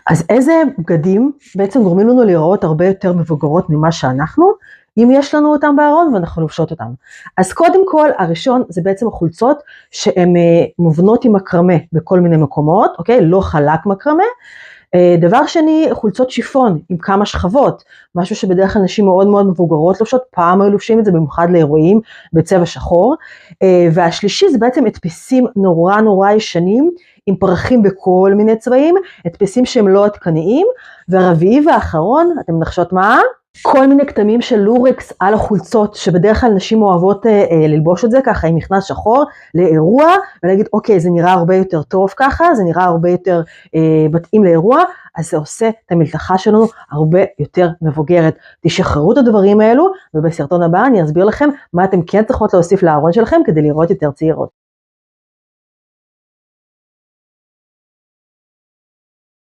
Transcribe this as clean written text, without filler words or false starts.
אז איזה בגדים בעצם גורמים לנו להיראות הרבה יותר מבוגרות ממה שאנחנו, אם יש לנו אותם בארון ואנחנו לובשות אותם. אז קודם כל, הראשון זה בעצם החולצות שהן מובנות עם מקרמה בכל מיני מקומות, אוקיי? לא חלק מקרמה. דבר שני, חולצות שיפון עם כמה שכבות, משהו שבדרך כלל נשים מאוד מאוד מבוגרות לובשות, פעם היו לובשים את זה במיוחד לאירועים בצבע שחור. והשלישי זה בעצם הדפסים נורא נורא ישנים, עם פרחים בכל מיני צבעים, הדפסים שהם לא עדכניים. והרביעי והאחרון, אתם מנחשות מה? כל מיני כתמים של לורקס על החולצות, שבדרך כלל נשים אוהבות ללבוש את זה ככה עם מכנס שחור לאירוע, ולהגיד אוקיי זה נראה הרבה יותר טוב ככה, זה נראה הרבה יותר מתאים לאירוע, אז זה עושה את המלתחה שלנו הרבה יותר מבוגרת. תשחררו את הדברים האלו, ובסרטון הבא אני אסביר לכם מה אתם כן צריכות להוסיף לארון שלכם, כדי לראות יותר צעירות.